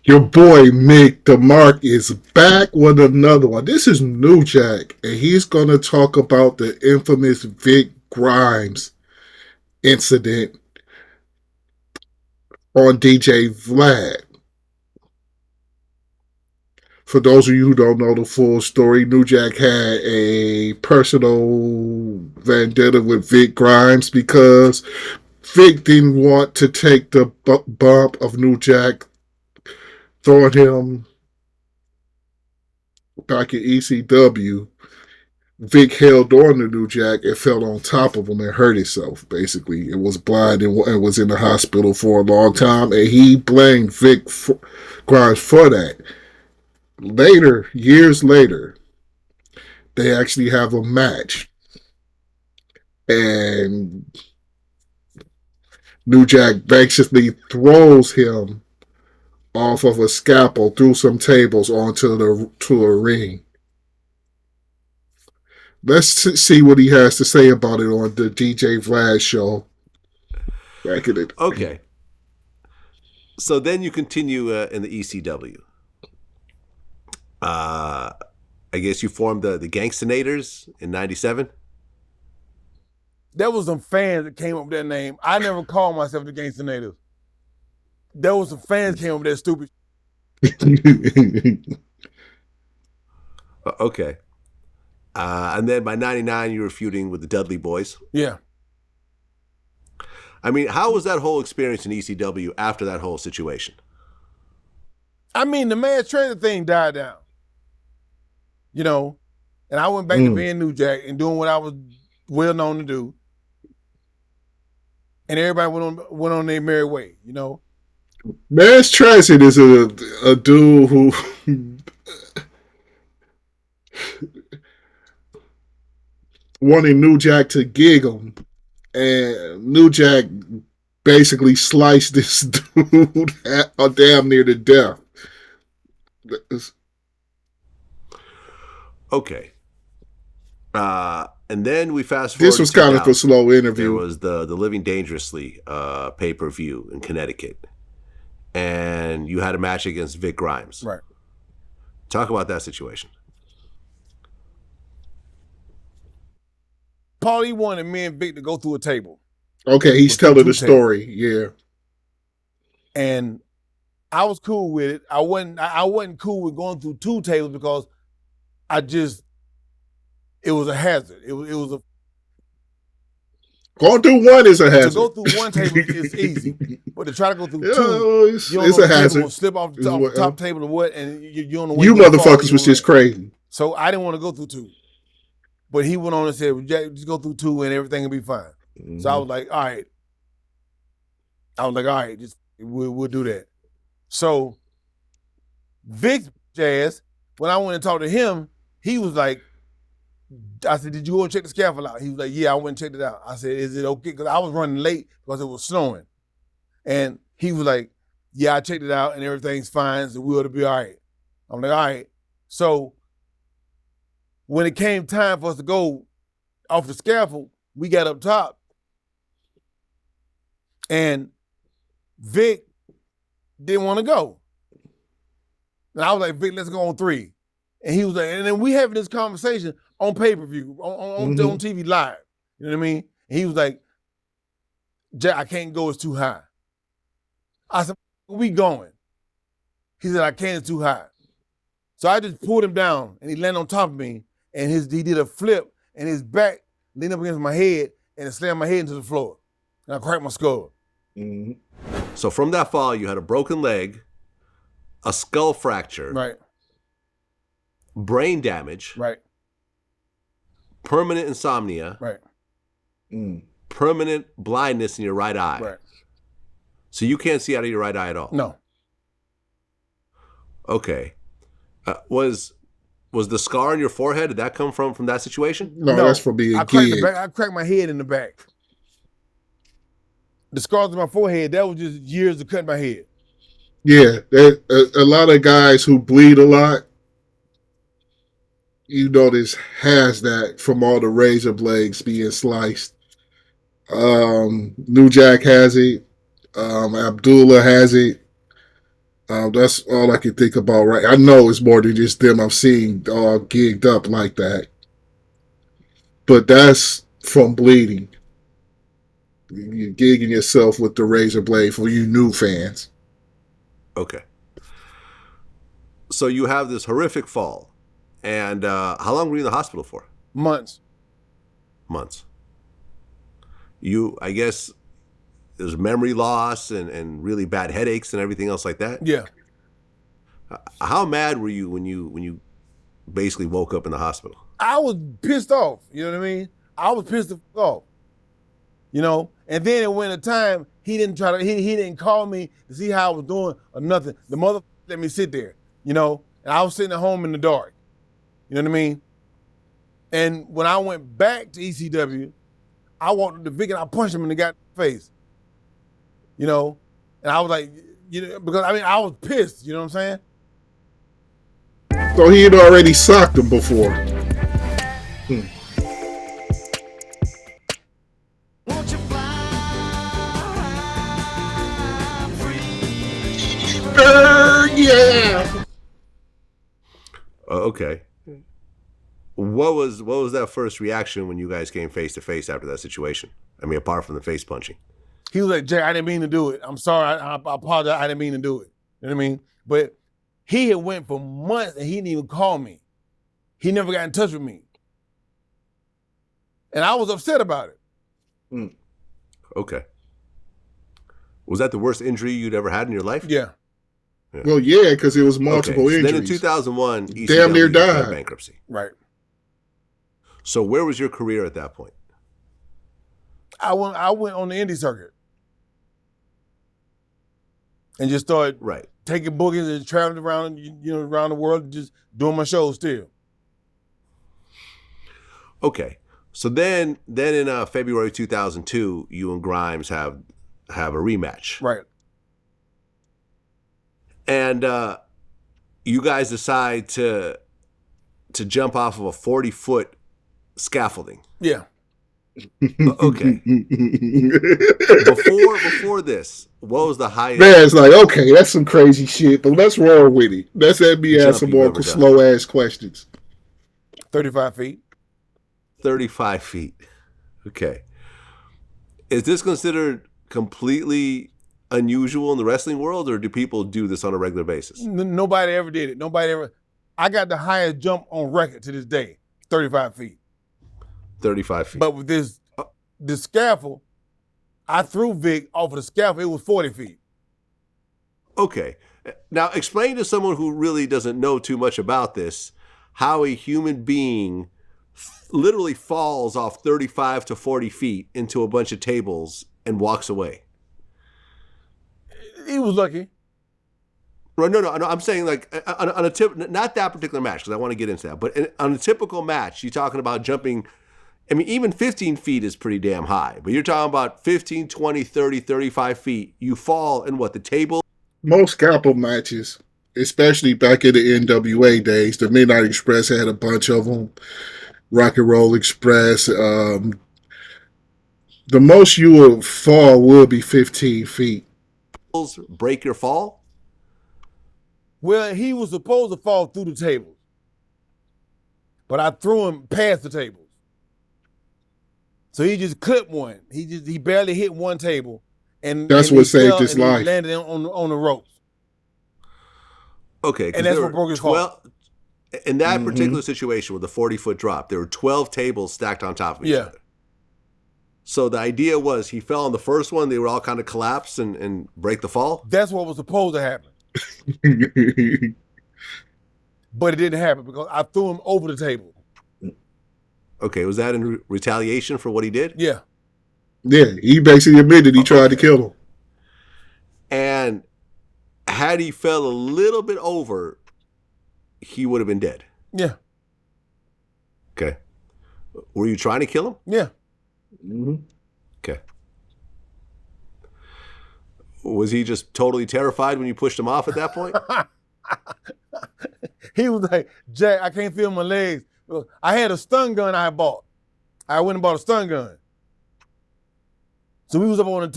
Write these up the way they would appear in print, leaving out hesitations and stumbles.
Your boy Mick DeMark is back with another one. This is New Jack, and he's going to talk about the infamous Vic Grimes incident on DJ Vlad. For those of you who don't know the full story, New Jack had a personal vendetta with Vic Grimes because Vic didn't want to take the bump of New Jack throwing him back in ECW. Vic held on to New Jack and fell on top of him and hurt himself, basically. It was blind and was in the hospital for a long time, and he blamed Grimes for that. Later, years later, they actually have a match, and New Jack basically throws him off of a scaffold through some tables onto a ring. Let's see what he has to say about it on the DJ Vlad show. Back in it. Okay. So then you continue in the ECW. I guess you formed the Gangstonators in '97. There was some fans that came up with that name. I never called myself the Gangstonators. There was some fans came up with that stupid. Okay. And then by '99, you were feuding with the Dudley Boys. Yeah. I mean, how was that whole experience in ECW after that whole situation? I mean, the mass trainer thing died down. You know, and I went back to being New Jack and doing what I was well known to do. And everybody went on their merry way, you know. Mass Transit is a dude who wanted New Jack to gig him, and New Jack basically sliced this dude damn near to death. Okay. And then we fast forward. This was kind of a slow interview. There was the Living Dangerously pay-per-view in Connecticut. And you had a match against Vic Grimes. Right. Talk about that situation. Paulie wanted me and Vic to go through a table. Okay, he's telling the story. Yeah. And I was cool with it. I wasn't cool with going through two tables because it was a hazard. It was a going through one is a hazard. To go through one table is easy, but to try to go through two, it's a hazard. Will slip off the top table or what, and you don't know. You motherfuckers was just crazy. So I didn't want to go through two, but he went on and said, well, Jack, just go through two and everything will be fine. Mm-hmm. So I was like, all right, just we'll do that. So Vic Jazz, when I went and talked to him, he was like, I said, did you go and check the scaffold out? He was like, yeah, I went and checked it out. I said, is it okay? Because I was running late because it was snowing. And he was like, yeah, I checked it out and everything's fine, so we'll be all right. I'm like, all right. So when it came time for us to go off the scaffold, we got up top. And Vic didn't want to go. And I was like, Vic, let's go on three. And he was like, and then we having this conversation on pay-per-view, on TV live. You know what I mean? And he was like, Jack, I can't go, it's too high. I said, where we going? He said, I can't, it's too high. So I just pulled him down and he landed on top of me and he did a flip and his back leaned up against my head and it slammed my head into the floor. And I cracked my skull. Mm-hmm. So from that fall, you had a broken leg, a skull fracture. Right. Brain damage. Right. Permanent insomnia. Right. Permanent blindness in your right eye. Right. So you can't see out of your right eye at all? No. Okay. Was the scar on your forehead, did that come from that situation? No, that's from being I cracked my head in the back. The scars on my forehead, that was just years of cutting my head. Yeah, a lot of guys who bleed a lot, you notice, has that from all the razor blades being sliced. New Jack has it. Abdullah has it. That's all I can think about. Right, I know it's more than just them. I'm seeing all gigged up like that, but that's from bleeding. You're gigging yourself with the razor blade for you new fans. Okay. So you have this horrific fall, and how long were you in the hospital for? Months. Months. I guess, there's memory loss and really bad headaches and everything else like that. Yeah. How mad were you when you basically woke up in the hospital? I was pissed off. You know what I mean? I was pissed off. You know, and then it went a time he didn't he didn't call me to see how I was doing or nothing. The mother let me sit there, you know, and I was sitting at home in the dark. You know what I mean? And when I went back to ECW, I walked up to Vic and I punched him in the goddamn face. You know, and I was like, you know, because I was pissed. You know what I'm saying? So he had already socked him before. Yeah. Okay. What was that first reaction when you guys came face to face after that situation? I mean, apart from the face punching. He was like, Jay, I didn't mean to do it. I'm sorry. I apologize. I didn't mean to do it. You know what I mean? But he had went for months and he didn't even call me. He never got in touch with me. And I was upset about it. Okay. Was that the worst injury you'd ever had in your life? Yeah. Well, yeah, because it was multiple injuries. Then in 2001, ECW damn near died. Bankruptcy. Right. So where was your career at that point? I went on the indie circuit and just started taking bookings and traveling around, around the world, just doing my shows still. Okay. So then in February 2002, you and Grimes have a rematch. Right. And you guys decide to jump off of a 40-foot scaffolding. Yeah. Okay. Before this, what was the highest? Man, it's like, okay, that's some crazy shit, but let's roll with it. Let's let me ask some more slow ass questions. 35 feet. 35 feet. Okay. Is this considered completely unusual in the wrestling world, or do people do this on a regular basis? Nobody ever did it. I got the highest jump on record to this day, 35 feet. 35 feet. But with this scaffold, I threw Vic off of the scaffold. It was 40 feet. Okay. Now explain to someone who really doesn't know too much about this how a human being literally falls off 35 to 40 feet into a bunch of tables and walks away. He was lucky. No. I'm saying like on a not that particular match, because I want to get into that. But on a typical match, you're talking about jumping. I mean, even 15 feet is pretty damn high. But you're talking about 15, 20, 30, 35 feet. You fall in what, the table? Most scalpel matches, especially back in the NWA days, the Midnight Express had a bunch of them. Rock and Roll Express. The most you would fall would be 15 feet. Break your fall? Well, he was supposed to fall through the tables, but I threw him past the tables. So he just clipped one. He barely hit one table, and that's what saved his life. He landed on the ropes. Okay, and that's what broke his fall. In that particular situation with the 40-foot drop, there were 12 tables stacked on top of each other. So the idea was he fell on the first one, they would all kind of collapse and break the fall? That's what was supposed to happen. But it didn't happen because I threw him over the table. Okay, was that in retaliation for what he did? Yeah. Yeah, he basically admitted he tried to kill him. And had he fell a little bit over, he would have been dead. Yeah. Okay. Were you trying to kill him? Yeah. Mm-hmm. Okay. Was he just totally terrified when you pushed him off at that point? He was like, Jack, I can't feel my legs. I had a stun gun I bought. I went and bought a stun gun. So we was up on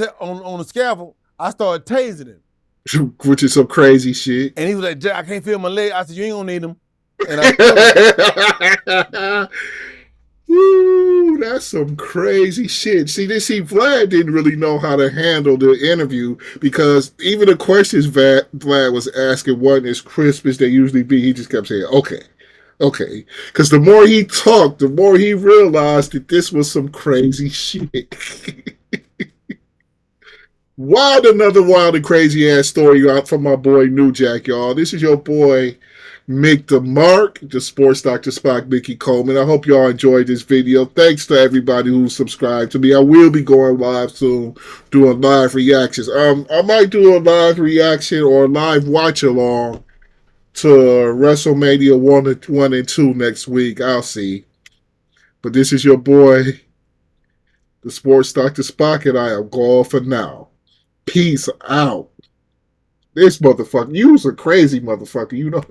the scaffold. I started tasing him. which is some crazy shit. And he was like, Jack, I can't feel my leg. I said, you ain't gonna need them. And I felt it. Woo, that's some crazy shit. See, Vlad didn't really know how to handle the interview because even the questions Vlad was asking wasn't as crisp as they usually be. He just kept saying, okay. Because the more he talked, the more he realized that this was some crazy shit. Another wild and crazy ass story out from my boy New Jack, y'all. This is your boy Mick the Mark, the Sports Dr. Spock, Mickey Coleman. I hope y'all enjoyed this video. Thanks to everybody who subscribed to me. I will be going live soon, doing live reactions. I might do a live reaction or a live watch along to WrestleMania 1 and 2 next week. I'll see. But this is your boy, the Sports Dr. Spock, and I am gone for now. Peace out. This motherfucker, you was a crazy motherfucker, you know.